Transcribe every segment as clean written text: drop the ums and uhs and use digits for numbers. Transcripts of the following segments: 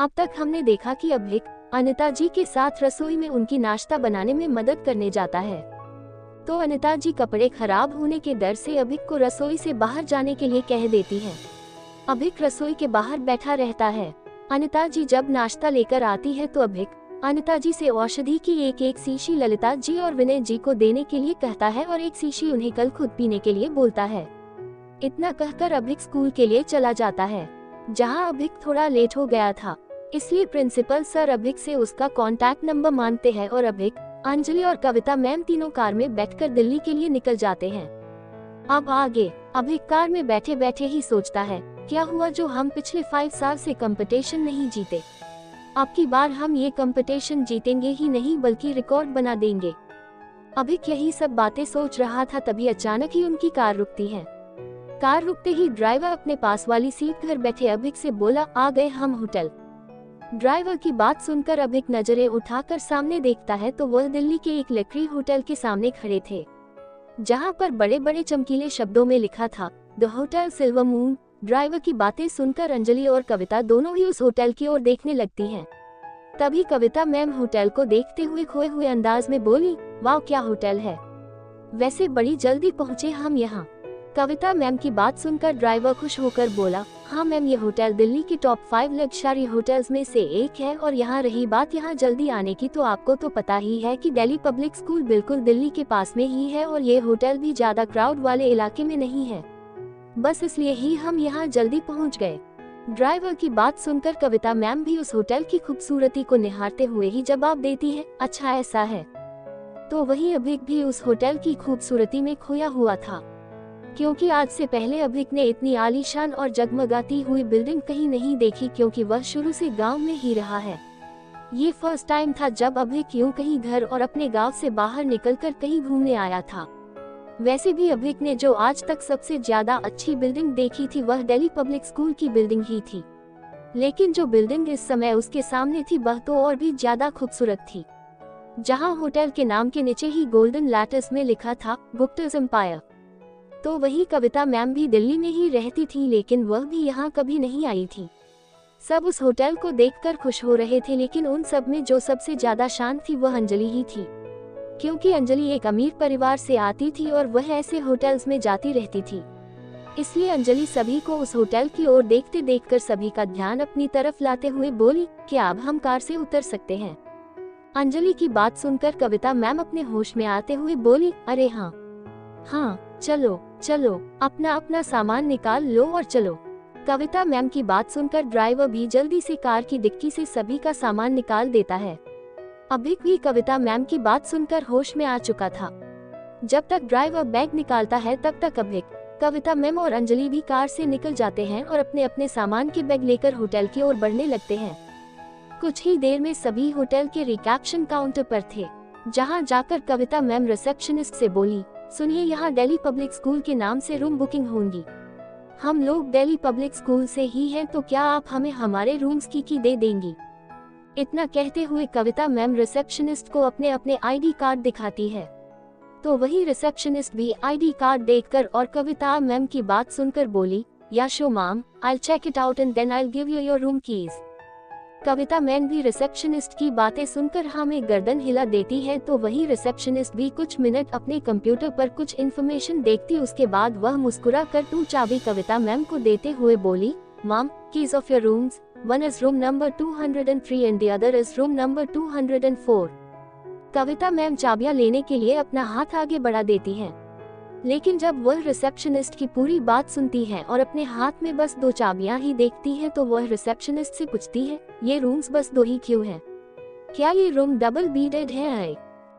अब तक हमने देखा कि अभिक अनिता जी के साथ रसोई में उनकी नाश्ता बनाने में मदद करने जाता है, तो अनिता जी कपड़े खराब होने के डर से अभिक को रसोई से बाहर जाने के लिए कह देती है। अभिक रसोई के बाहर बैठा रहता है। अनिता जी जब नाश्ता लेकर आती है तो अभिक अनिता जी से औषधि की एक एक शीशी ललिता जी और विनय जी को देने के लिए कहता है और एक शीशी उन्हें कल खुद पीने के लिए बोलता है। इतना कहकर अभिक स्कूल के लिए चला जाता है, जहां अभिक थोड़ा लेट हो गया था, इसलिए प्रिंसिपल सर अभिक से उसका कॉन्टैक्ट नंबर मांगते हैं और अभिक, अंजलि और कविता मैम तीनों कार में बैठकर दिल्ली के लिए निकल जाते हैं। अब आगे अभिक कार में बैठे बैठे ही सोचता है, क्या हुआ जो हम पिछले 5 साल से कंपटीशन नहीं जीते, अब की बार हम ये कंपटीशन जीतेंगे ही नहीं बल्कि रिकॉर्ड बना देंगे। अभिक यही सब बातें सोच रहा था, तभी अचानक ही उनकी कार रुकती है। कार रुकते ही ड्राइवर अपने पास वाली सीट पर बैठे अभिक से बोला, आ गए हम होटल। ड्राइवर की बात सुनकर अभिक नजरें उठाकर सामने देखता है तो वह दिल्ली के एक लकड़ी होटल के सामने खड़े थे, जहां पर बड़े बड़े चमकीले शब्दों में लिखा था, the hotel silver moon. Driver की बातें सुनकर अंजलि और कविता दोनों ही उस होटल की ओर देखने लगती हैं। तभी कविता मैम होटल को देखते हुए खोए हुए अंदाज में बोली, वाह क्या होटल है, वैसे बड़ी जल्दी पहुँचे हम यहाँ। कविता मैम की बात सुनकर ड्राइवर खुश होकर बोला, हाँ मैम, ये होटल दिल्ली की टॉप 5 लग्जरी होटल्स में से एक है और यहाँ रही बात यहाँ जल्दी आने की, तो आपको तो पता ही है कि दिल्ली पब्लिक स्कूल बिल्कुल दिल्ली के पास में ही है और ये होटल भी ज्यादा क्राउड वाले इलाके में नहीं है, बस इसलिए ही हम यहाँ जल्दी पहुँच गए। ड्राइवर की बात सुनकर कविता मैम भी उस होटल की खूबसूरती को निहारते हुए ही जवाब देती है, अच्छा ऐसा है। तो वही अभिक भी उस होटल की खूबसूरती में खोया हुआ था, क्योंकि आज से पहले अभिक ने इतनी आलीशान और जगमगाती हुई बिल्डिंग कहीं नहीं देखी, क्योंकि वह शुरू से गांव में ही रहा है। ये फर्स्ट टाइम था जब अभिक यूं कहीं घर और अपने गांव से बाहर निकलकर कहीं घूमने आया था। वैसे भी अभिक ने जो आज तक सबसे ज्यादा अच्छी बिल्डिंग देखी थी वह दिल्ली पब्लिक स्कूल की बिल्डिंग ही थी, लेकिन जो बिल्डिंग इस समय उसके सामने थी वह तो और भी ज्यादा खूबसूरत थी, जहाँ होटल के नाम के नीचे ही गोल्डन लैटर्स में लिखा था, गुप्ताज एम्पायर। तो वही कविता मैम भी दिल्ली में ही रहती थी, लेकिन वह भी यहाँ कभी नहीं आई थी। सब उस होटल को देखकर खुश हो रहे थे, लेकिन उन सब में जो सबसे ज्यादा शांत थी वह अंजलि ही थी, क्योंकि अंजलि एक अमीर परिवार से आती थी और वह ऐसे होटल्स में जाती रहती थी, इसलिए अंजलि सभी को उस होटल की ओर देखते देखकर सभी का ध्यान अपनी तरफ लाते हुए बोली, क्या अब हम कार से उतर सकते हैं। अंजलि की बात सुनकर कविता मैम अपने होश में आते हुए बोली, अरे हाँ चलो चलो, अपना अपना सामान निकाल लो और चलो। कविता मैम की बात सुनकर ड्राइवर भी जल्दी से कार की डिक्की से सभी का सामान निकाल देता है। अभिक भी कविता मैम की बात सुनकर होश में आ चुका था। जब तक ड्राइवर बैग निकालता है तब तक अभिक, कविता मैम और अंजलि भी कार से निकल जाते हैं और अपने अपने सामान के बैग लेकर होटल की ओर बढ़ने लगते हैं। कुछ ही देर में सभी होटल के रिसेप्शन काउंटर पर थे, जहां जाकर कविता मैम रिसेप्शनिस्ट से बोली, सुनिए, यहाँ दिल्ली पब्लिक स्कूल के नाम से रूम बुकिंग होंगी। हम लोग दिल्ली पब्लिक स्कूल से ही हैं, तो क्या आप हमें हमारे रूम्स की दे देंगी। इतना कहते हुए कविता मैम रिसेप्शनिस्ट को अपने अपने आईडी कार्ड दिखाती है, तो वही रिसेप्शनिस्ट भी आईडी कार्ड देखकर और कविता मैम की बात सुनकर बोली, yeah sure ma'am, I check it out and then I give you your room keys. Kavita ma'am भी रिसेप्शनिस्ट की बातें सुनकर हमें गर्दन हिला देती है, तो वही रिसेप्शनिस्ट भी कुछ मिनट अपने कंप्यूटर पर कुछ इन्फॉर्मेशन देखती, उसके बाद वह मुस्कुरा कर 2 चाबी कविता मैम को देते हुए बोली, ma'am, keys of your rooms, one is room number 203 and the other is room number 204। Kavita ma'am चाबियां लेने के लिए अपना हाथ आगे बढ़ा देती हैं, लेकिन जब वह रिसेप्शनिस्ट की पूरी बात सुनती है और अपने हाथ में बस 2 चाबियां ही देखती है, तो वह रिसेप्शनिस्ट से पूछती है, ये रूम्स बस 2 ही क्यों हैं? क्या ये रूम डबल बेडेड है?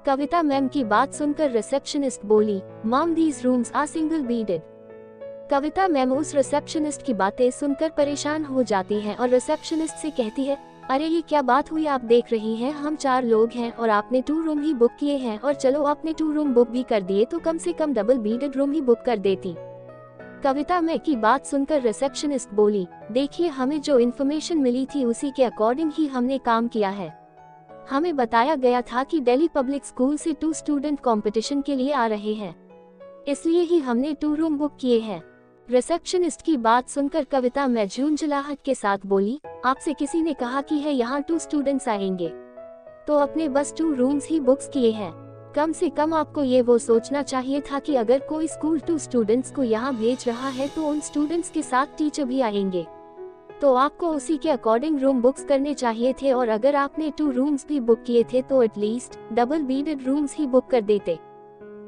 कविता मैम की बात सुनकर रिसेप्शनिस्ट बोली, ma'am, these rooms are single bedded. Kavita ma'am उस रिसेप्शनिस्ट की बातें सुनकर परेशान हो जाती हैं और रिसेप्शनिस्ट से कहती है, अरे ये क्या बात हुई, आप देख रही हैं हम 4 लोग हैं और आपने 2 रूम ही बुक किए हैं, और चलो आपने 2 रूम बुक भी कर दिए तो कम से कम डबल बेडेड रूम ही बुक कर देती। कविता मैम की बात सुनकर रिसेप्शनिस्ट बोली, देखिए, हमें जो इन्फॉर्मेशन मिली थी उसी के अकॉर्डिंग ही हमने काम किया है। हमें बताया गया था कि दिल्ली पब्लिक स्कूल से 2 स्टूडेंट कंपटीशन के लिए आ रहे हैं, इसलिए ही हमने 2 रूम बुक किए हैं। रिसेप्शनिस्ट की बात सुनकर कविता में झुंझलाहट के साथ बोली, आपसे किसी ने कहा कि है यहाँ 2 स्टूडेंट्स आएंगे, तो अपने बस 2 रूम्स ही बुक्स किए हैं। कम से कम आपको ये वो सोचना चाहिए था कि अगर कोई स्कूल 2 स्टूडेंट्स को यहाँ भेज रहा है तो उन स्टूडेंट्स के साथ टीचर भी आएंगे, तो आपको उसी के अकॉर्डिंग रूम बुक्स करने चाहिए थे, और अगर आपने 2 रूम्स भी बुक किए थे तो एटलीस्ट डबल बेडेड रूम्स ही बुक कर देते।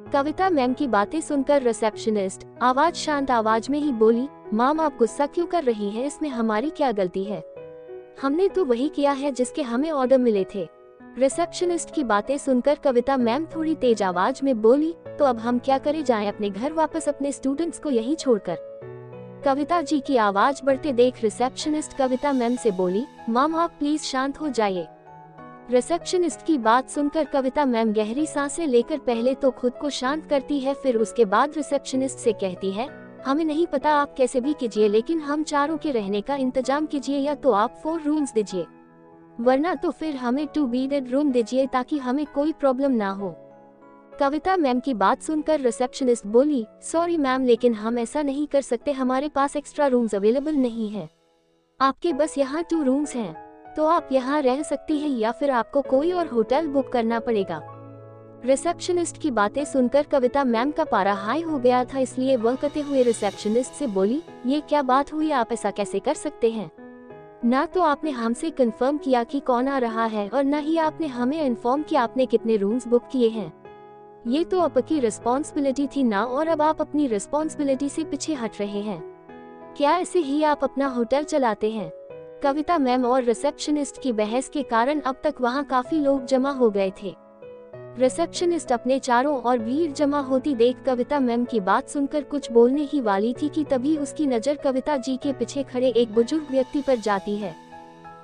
कविता मैम की बातें सुनकर रिसेप्शनिस्ट आवाज शांत आवाज में ही बोली, मैम आप गुस्सा क्यों कर रही हैं, इसमें हमारी क्या गलती है, हमने तो वही किया है जिसके हमें ऑर्डर मिले थे। रिसेप्शनिस्ट की बातें सुनकर कविता मैम थोड़ी तेज आवाज में बोली, तो अब हम क्या करें, जाएं अपने घर वापस अपने स्टूडेंट्स को यहीं छोड़कर। कविता जी की आवाज बढ़ते देख रिसेप्शनिस्ट कविता मैम से बोली, मैम आप प्लीज शांत हो जाइए। रिसेप्शनिस्ट की बात सुनकर कविता मैम गहरी सांसें लेकर पहले तो खुद को शांत करती है, फिर उसके बाद रिसेप्शनिस्ट से कहती है, हमें नहीं पता, आप कैसे भी कीजिए, लेकिन हम चारों के रहने का इंतजाम कीजिए, या तो आप 4 रूम्स दीजिए, वरना तो फिर हमें 2 बेडेड रूम दीजिए ताकि हमें कोई प्रॉब्लम ना हो। कविता मैम की बात सुनकर रिसेप्शनिस्ट बोली, सॉरी मैम, लेकिन हम ऐसा नहीं कर सकते, हमारे पास एक्स्ट्रा रूम्स अवेलेबल नहीं है, आपके बस यहाँ 2 रूम्स हैं, तो आप यहाँ रह सकती हैं या फिर आपको कोई और होटल बुक करना पड़ेगा। रिसेप्शनिस्ट की बातें सुनकर कविता मैम का पारा हाई हो गया था, इसलिए वह कहते हुए रिसेप्शनिस्ट से बोली, ये क्या बात हुई, आप ऐसा कैसे कर सकते हैं, ना तो आपने हमसे कंफर्म किया कि कौन आ रहा है, और न ही आपने हमें इन्फॉर्म किया आपने कितने रूम्स बुक किए हैं, ये तो आपकी रिस्पॉन्सिबिलिटी थी ना, और अब आप अपनी रिस्पॉन्सिबिलिटी से पीछे हट रहे हैं, क्या ऐसे ही आप अपना होटल चलाते हैं। कविता मैम और रिसेप्शनिस्ट की बहस के कारण अब तक वहां काफी लोग जमा हो गए थे। रिसेप्शनिस्ट अपने चारों ओर भीड़ जमा होती देख कविता मैम की बात सुनकर कुछ बोलने ही वाली थी कि तभी उसकी नजर कविता जी के पीछे खड़े एक बुजुर्ग व्यक्ति पर जाती है,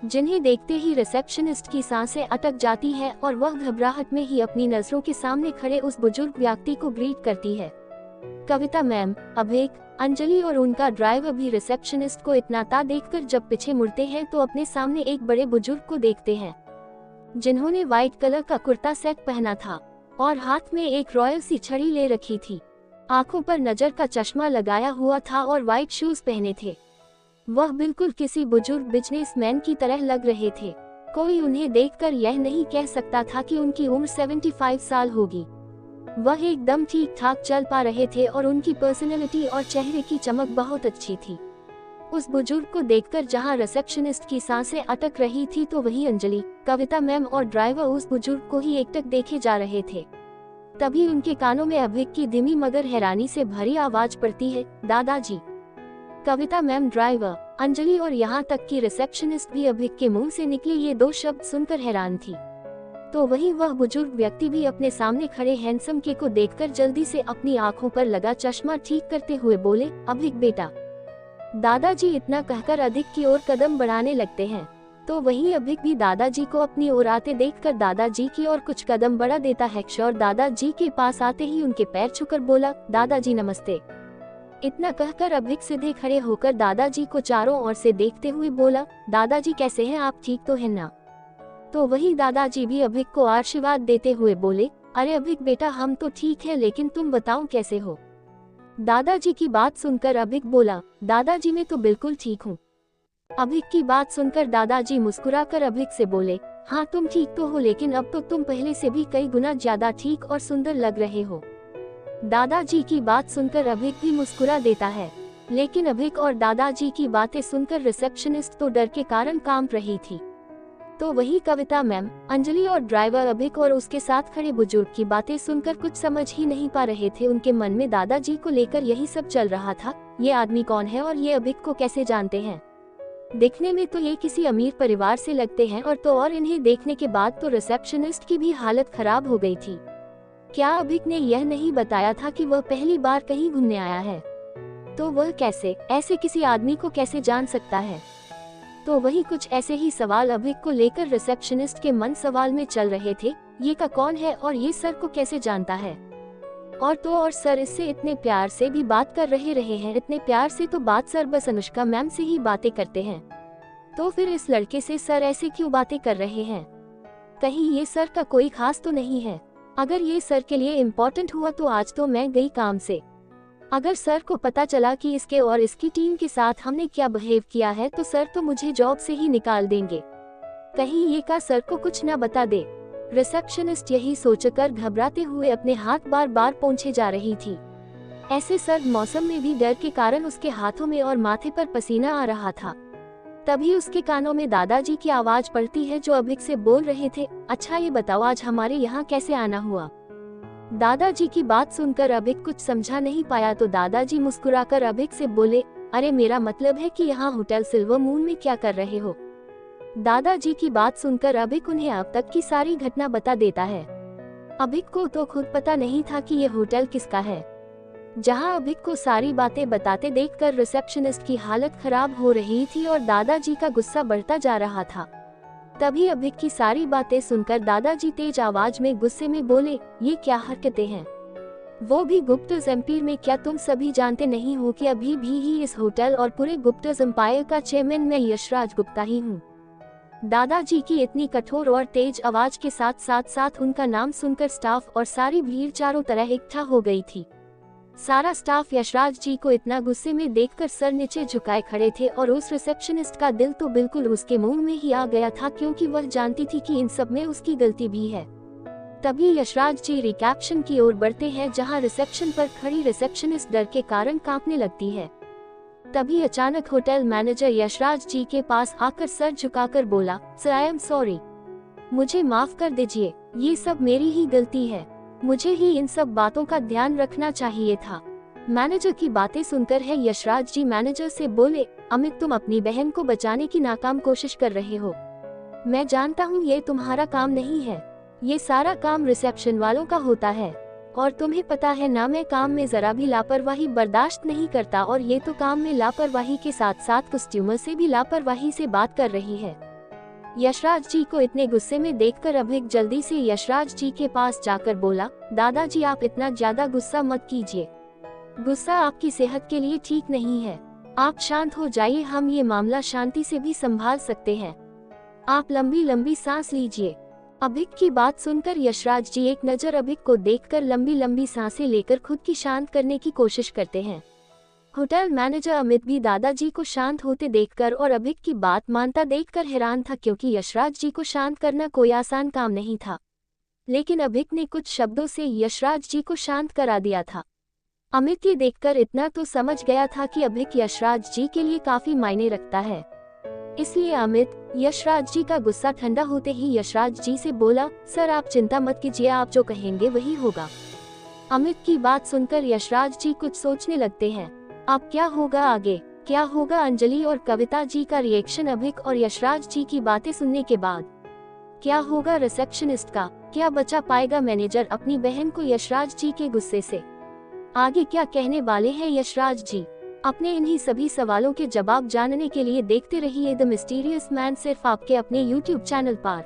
जिन्हें देखते ही रिसेप्शनिस्ट की सांसें अटक जाती है और वह घबराहट में ही अपनी नजरों के सामने खड़े उस बुजुर्ग व्यक्ति को ग्रीट करती है। कविता मैम, अभिक, अंजलि और उनका ड्राइवर भी रिसेप्शनिस्ट को इतनाता देखकर जब पीछे मुड़ते हैं तो अपने सामने एक बड़े बुजुर्ग को देखते हैं, जिन्होंने व्हाइट कलर का कुर्ता सेट पहना था और हाथ में एक रॉयल सी छड़ी ले रखी थी, आंखों पर नजर का चश्मा लगाया हुआ था और व्हाइट शूज पहने थे। वह बिल्कुल किसी बुजुर्ग बिजनेसमैन की तरह लग रहे थे। कोई उन्हें देखकर यह नहीं कह सकता था कि उनकी उम्र 75 साल होगी। वह एकदम ठीक ठाक चल पा रहे थे और उनकी पर्सनैलिटी और चेहरे की चमक बहुत अच्छी थी। उस बुजुर्ग को देखकर जहां रिसेप्शनिस्ट की सांसें अटक रही थी तो वहीं अंजलि, कविता मैम और ड्राइवर उस बुजुर्ग को ही एकटक देखे जा रहे थे। तभी उनके कानों में अभिक की धीमी मगर हैरानी से भरी आवाज पड़ती है, दादाजी। कविता मैम, ड्राइवर, अंजलि और यहाँ तक कि रिसेप्शनिस्ट भी अभिक के मुंह से निकले ये 2 शब्द सुनकर हैरान थी। तो वहीं वह बुजुर्ग व्यक्ति भी अपने सामने खड़े हैंडसम के को देखकर जल्दी से अपनी आंखों पर लगा चश्मा ठीक करते हुए बोले, अभिक बेटा। दादाजी इतना कहकर अधिक की ओर कदम बढ़ाने लगते हैं, तो वहीं अभिक भी दादाजी को अपनी ओर आते देखकर दादाजी की ओर कुछ कदम बढ़ा देता है और दादाजी के पास आते ही उनके पैर छूकर बोला, दादाजी नमस्ते। इतना कहकर अभिक सीधे खड़े होकर दादाजी को चारों ओर से देखते हुए बोला, दादाजी कैसे हैं आप, ठीक तो है ना। तो वही दादाजी भी अभिक को आशीर्वाद देते हुए बोले, अरे अभिक बेटा, हम तो ठीक है, लेकिन तुम बताओ कैसे हो। दादाजी की बात सुनकर अभिक बोला, दादाजी मैं तो बिल्कुल ठीक हूँ। अभिक की बात सुनकर दादाजी मुस्कुराकर अभिक से बोले, हाँ तुम ठीक तो हो, लेकिन अब तो तुम पहले से भी कई गुना ज्यादा ठीक और सुंदर लग रहे हो। दादाजी की बात सुनकर अभिक भी मुस्कुरा देता है, लेकिन अभिक और दादाजी की बातें सुनकर रिसेप्शनिस्ट तो डर के कारण कांप रही थी। तो वही कविता मैम, अंजलि और ड्राइवर अभिक और उसके साथ खड़े बुजुर्ग की बातें सुनकर कुछ समझ ही नहीं पा रहे थे। उनके मन में दादाजी को लेकर यही सब चल रहा था, ये आदमी कौन है और ये अभिक को कैसे जानते हैं। देखने में तो ये किसी अमीर परिवार से लगते हैं, और तो और इन्हें देखने के बाद तो रिसेप्शनिस्ट की भी हालत खराब हो गई थी। क्या अभिक ने यह नहीं बताया था कि वह पहली बार कहीं घूमने आया है, तो वह कैसे ऐसे किसी आदमी को कैसे जान सकता है। तो वही कुछ ऐसे ही सवाल अभिक को लेकर रिसेप्शनिस्ट के मन सवाल में चल रहे थे, ये का कौन है और ये सर को कैसे जानता है। और तो और सर इससे इतने प्यार से भी बात कर रहे हैं, इतने प्यार से तो बात सर बस अनुष्का मैम से ही बातें करते हैं, तो फिर इस लड़के से सर ऐसे क्यों बातें कर रहे हैं। कहीं ये सर का कोई खास तो नहीं है। अगर ये सर के लिए इम्पोर्टेंट हुआ तो आज तो मैं गई काम से। अगर सर को पता चला कि इसके और इसकी टीम के साथ हमने क्या बिहेव किया है तो सर तो मुझे जॉब से ही निकाल देंगे। कहीं ये का सर को कुछ ना बता दे। रिसेप्शनिस्ट यही सोचकर घबराते हुए अपने हाथ बार बार पोंछे जा रही थी। ऐसे सर्द मौसम में भी डर के कारण उसके हाथों में और माथे पर पसीना आ रहा था। तभी उसके कानों में दादाजी की आवाज पड़ती है जो अभिक से बोल रहे थे, अच्छा ये बताओ आज हमारे यहाँ कैसे आना हुआ। दादाजी की बात सुनकर अभिक कुछ समझा नहीं पाया तो दादाजी मुस्कुराकर अभिक से बोले, अरे मेरा मतलब है कि यहाँ होटल सिल्वर मून में क्या कर रहे हो। दादाजी की बात सुनकर अभिक उन्हें अब तक की सारी घटना बता देता है। अभिक को तो खुद पता नहीं था कि ये होटल किसका है। जहां अभिक को सारी बातें बताते देखकर रिसेप्शनिस्ट की हालत खराब हो रही थी और दादाजी का गुस्सा बढ़ता जा रहा था। तभी अभिक की सारी बातें सुनकर दादाजी तेज आवाज में गुस्से में बोले, ये क्या हरकतें हैं, वो भी गुप्तज एम्पायर में। क्या तुम सभी जानते नहीं हो कि अभी भी ही इस होटल और पूरे गुप्तज एम्पायर का चेयरमैन मैं यशराज गुप्ता ही हूँ। दादाजी की इतनी कठोर और तेज आवाज के साथ साथ उनका नाम सुनकर स्टाफ और सारी भीड़ चारों तरह इकट्ठा हो गई थी। सारा स्टाफ यशराज जी को इतना गुस्से में देखकर सर नीचे झुकाए खड़े थे और उस रिसेप्शनिस्ट का दिल तो बिल्कुल उसके मुंह में ही आ गया था, क्योंकि वह जानती थी कि इन सब में उसकी गलती भी है। तभी यशराज जी रिसेप्शन की ओर बढ़ते हैं जहां रिसेप्शन पर खड़ी रिसेप्शनिस्ट डर के कारण कांपने लगती है। तभी अचानक होटल मैनेजर यशराज जी के पास आकर सर झुकाकर बोला, सर आई एम सॉरी, मुझे माफ कर दीजिए, ये सब मेरी ही गलती है, मुझे ही इन सब बातों का ध्यान रखना चाहिए था। मैनेजर की बातें सुनकर है यशराज जी मैनेजर से बोले, अमित तुम अपनी बहन को बचाने की नाकाम कोशिश कर रहे हो। मैं जानता हूँ ये तुम्हारा काम नहीं है, ये सारा काम रिसेप्शन वालों का होता है और तुम्हें पता है ना, मैं काम में जरा भी लापरवाही बर्दाश्त नहीं करता और ये तो काम में लापरवाही के साथ साथ कस्टमर से भी लापरवाही से बात कर रही है। यशराज जी को इतने गुस्से में देखकर अभिक जल्दी से यशराज जी के पास जाकर बोला, दादाजी आप इतना ज्यादा गुस्सा मत कीजिए, गुस्सा आपकी सेहत के लिए ठीक नहीं है, आप शांत हो जाइए, हम ये मामला शांति से भी संभाल सकते हैं, आप लंबी लंबी सांस लीजिए। अभिक की बात सुनकर यशराज जी एक नजर अभिक को देखकर लंबी लंबी सांसें लेकर खुद की शांत करने की कोशिश करते हैं। होटल मैनेजर अमित भी दादाजी को शांत होते देखकर और अभिक की बात मानता देखकर हैरान था, क्योंकि यशराज जी को शांत करना कोई आसान काम नहीं था। लेकिन अभिक ने कुछ शब्दों से यशराज जी को शांत करा दिया था। अमित ये देखकर इतना तो समझ गया था कि अभिक यशराज जी के लिए काफी मायने रखता है, इसलिए अमित यशराज जी का गुस्सा ठंडा होते ही यशराज जी से बोला, सर आप चिंता मत कीजिए, आप जो कहेंगे वही होगा। अमित की बात सुनकर यशराज जी कुछ सोचने लगते हैं, अब क्या होगा आगे, क्या होगा अंजलि और कविता जी का रिएक्शन अभिक और यशराज जी की बातें सुनने के बाद, क्या होगा रिसेप्शनिस्ट का, क्या बचा पाएगा मैनेजर अपनी बहन को यशराज जी के गुस्से से, आगे क्या कहने वाले हैं यशराज जी। अपने इन्हीं सभी सवालों के जवाब जानने के लिए देखते रहिए द मिस्टीरियस मैन, सिर्फ आपके अपने YouTube चैनल पर।